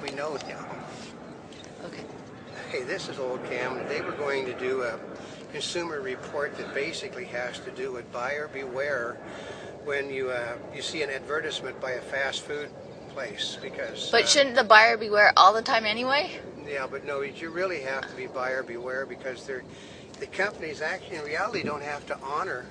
we know now. Okay. Hey, this is Old Cam. They were going to do a consumer report that basically has to do with buyer beware when you see an advertisement by a fast food place, because. But shouldn't the buyer beware all the time anyway? Yeah, but no, you really have to be buyer beware because the companies actually in reality don't have to honor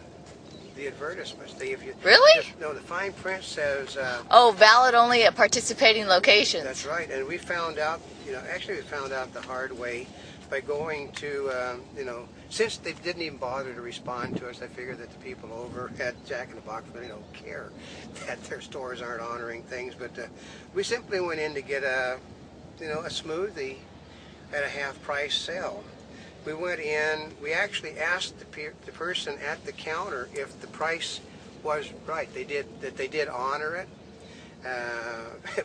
the advertisements. Really? No, the fine print says. Oh, valid only at participating locations. That's right, and we found out. Actually, we found out the hard way by going to. Since they didn't even bother to respond to us, I figured that the people over at Jack in the Box really don't care that their stores aren't honoring things. But we simply went in to get a smoothie at a half-price sale. We went in. We actually asked the person at the counter if the price was right. They did honor it.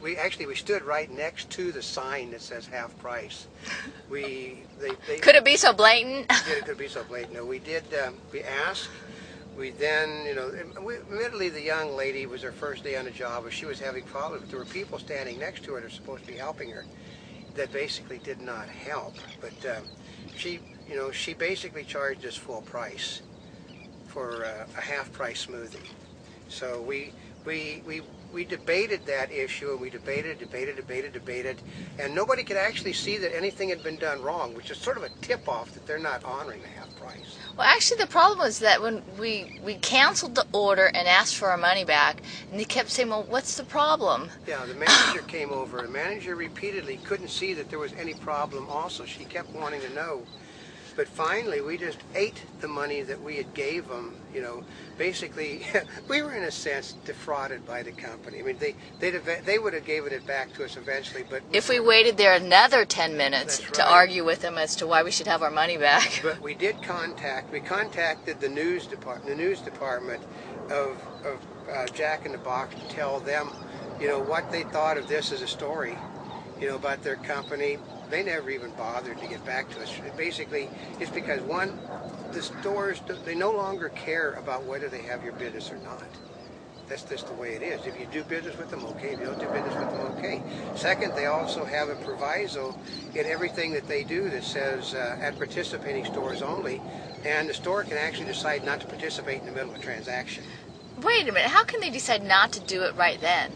We stood right next to the sign that says half price. Could it be so blatant? It could be so blatant. No, we did. We asked. We then, admittedly, the young lady was her first day on the job, but she was having problems. There were people standing next to her that were supposed to be helping her that basically did not help. But she basically charged us full price for a half-price smoothie. So we debated that issue, and we debated, and nobody could actually see that anything had been done wrong, which is sort of a tip-off that they're not honoring the half price. Well, actually, the problem was that when we canceled the order and asked for our money back, and they kept saying, well, what's the problem? Yeah, the manager came over. The manager repeatedly couldn't see that there was any problem also. She kept wanting to know. But finally, we just ate the money that we had gave them. Basically, we were in a sense defrauded by the company. I mean, they would have given it back to us eventually, but if we waited there another 10 minutes to argue with them as to why we should have our money back. But we did contacted the news department of Jack in the Box to tell them, what they thought of this as a story, about their company. They never even bothered to get back to us. Basically, it's because, one, the stores, they no longer care about whether they have your business or not. That's just the way it is. If you do business with them, okay. If you don't do business with them, okay. Second, they also have a proviso in everything that they do that says at participating stores only, and the store can actually decide not to participate in the middle of a transaction. Wait a minute. How can they decide not to do it right then?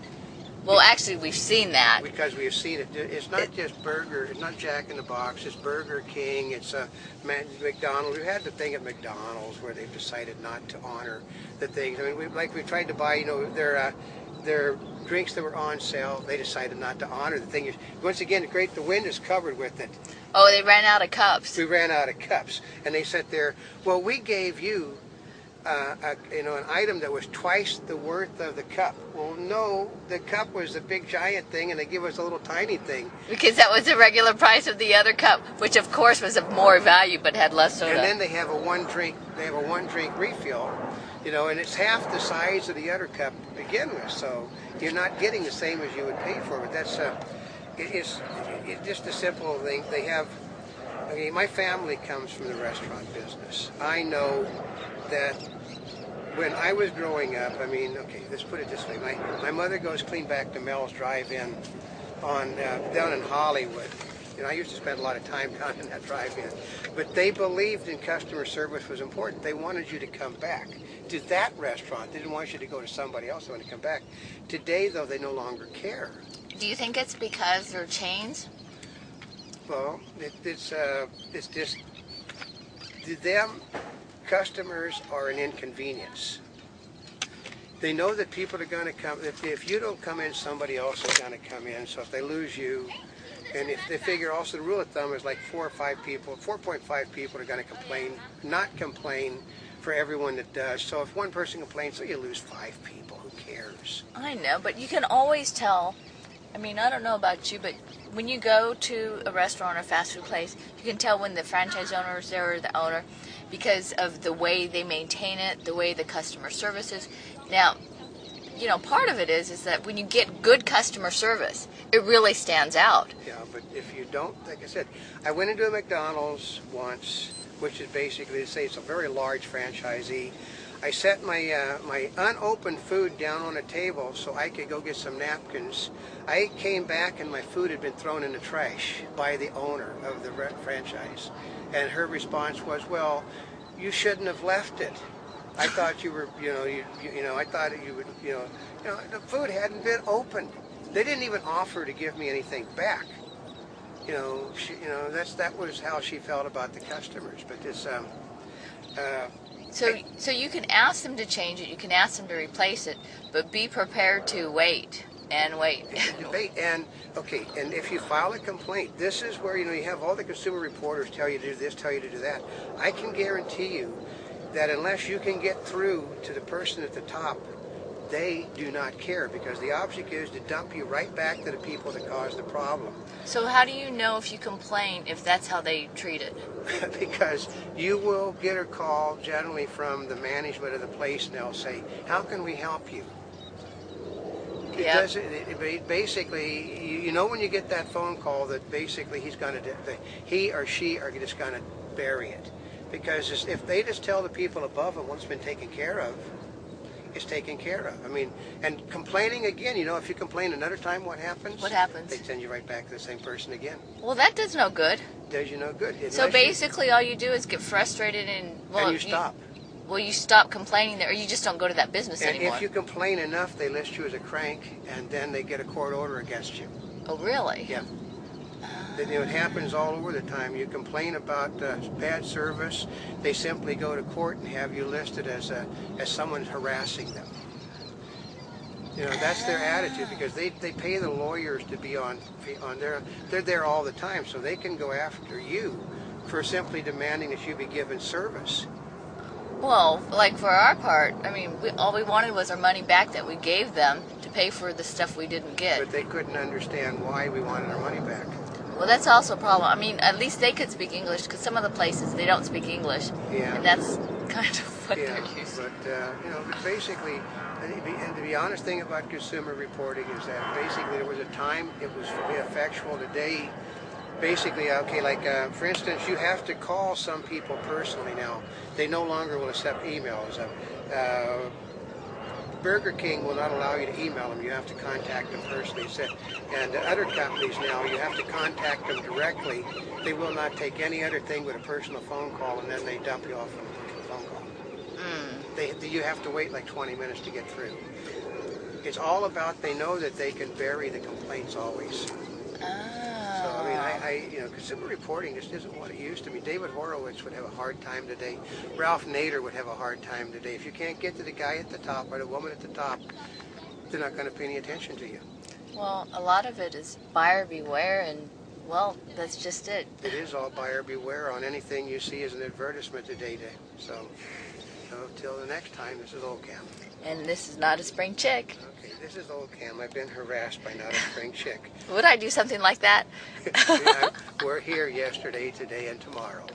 Well, actually, we've seen that. Because we've seen it. It's not just Burger. It's not Jack in the Box. It's Burger King. It's McDonald's. We've had the thing at McDonald's where they've decided not to honor the things. I mean, we tried to buy, their drinks that were on sale. They decided not to honor the thing. Once again, the wind is covered with it. Oh, they ran out of cups. We ran out of cups, and they sat there. Well, we gave you. An item that was twice the worth of the cup. Well, no, the cup was a big giant thing, and they give us a little tiny thing. Because that was the regular price of the other cup, which of course was of more value, but had less soda. And then they have a one drink refill, and it's half the size of the other cup to begin with. So you're not getting the same as you would pay for. But that's it's just a simple thing. They have. My family comes from the restaurant business. I know that when I was growing up, let's put it this way. My mother goes clean back to Mel's Drive-In down in Hollywood. I used to spend a lot of time down in that drive-in. But they believed in customer service was important. They wanted you to come back to that restaurant. They didn't want you to go to somebody else. They wanted to come back. Today, though, they no longer care. Do you think it's because they're chains? Well, it's just to them. Customers are an inconvenience. They know that people are going to come. If you don't come in, somebody else is going to come in. So if they lose you, and if they figure also the rule of thumb is like 4.5 people are going to not complain for everyone that does. So if one person complains, so you lose 5 people. Who cares? I know, but you can always tell. I don't know about you, but when you go to a restaurant or fast food place, you can tell when the franchise owner is there or the owner because of the way they maintain it, the way the customer service is. Now, part of it is that when you get good customer service, it really stands out. Yeah, but if you don't, like I said, I went into a McDonald's once, which is basically, they say it's a very large franchisee. I set my my unopened food down on a table so I could go get some napkins. I came back and my food had been thrown in the trash by the owner of the franchise, and her response was, "Well, you shouldn't have left it. I thought you were, I thought you would, the food hadn't been opened. They didn't even offer to give me anything back. That was how she felt about the customers. But this, so you can ask them to change it, you can ask them to replace it, but be prepared to wait and wait. Debate and okay, and if you file a complaint, this is where you have all the consumer reporters tell you to do this, tell you to do that. I can guarantee you that unless you can get through to the person at the top, they do not care, because the object is to dump you right back to the people that caused the problem. So how do you know if you complain if that's how they treat it? Because you will get a call generally from the management of the place, and they'll say, "How can we help you?" Basically, when you get that phone call that basically he or she are just going to bury it. Because if they just tell the people above them what's been taken care of, it's taken care of. I mean, and complaining again, if you complain another time, what happens? What happens? They send you right back to the same person again. Well, that does no good. Does you no good. So basically all you do is get frustrated and you stop. You stop complaining there, or you just don't go to that business anymore. And if you complain enough, they list you as a crank, and then they get a court order against you. Oh, really? Yeah. It happens all over the time. You complain about bad service, they simply go to court and have you listed as someone harassing them. That's their attitude, because they pay the lawyers to be on they're there all the time, so they can go after you for simply demanding that you be given service. Well, like for our part, I mean, all we wanted was our money back that we gave them to pay for the stuff we didn't get. But they couldn't understand why we wanted our money back. Well, that's also a problem. I mean, at least they could speak English, because some of the places they don't speak English. Yeah. And that's kind of what they're using. But basically, and the honest thing about consumer reporting is that basically there was a time it was effectual. Today, basically, for instance, you have to call some people personally now. They no longer will accept emails. Burger King will not allow you to email them. You have to contact them personally. And other companies now, you have to contact them directly. They will not take any other thing but a personal phone call, and then they dump you off on a personal phone call. You have to wait like 20 minutes to get through. It's all about, they know that they can bury the complaints always. So, I mean, consumer reporting just isn't what it used to be. David Horowitz would have a hard time today. Ralph Nader would have a hard time today. If you can't get to the guy at the top or the woman at the top, they're not going to pay any attention to you. Well, a lot of it is buyer beware, and, well, that's just it. It is all buyer beware on anything you see as an advertisement today. So till the next time, this is Old Cam. And this is not a spring chick. Okay, this is Old Cam. I've been harassed by not a spring chick. Would I do something like that? We're here yesterday, today, and tomorrow.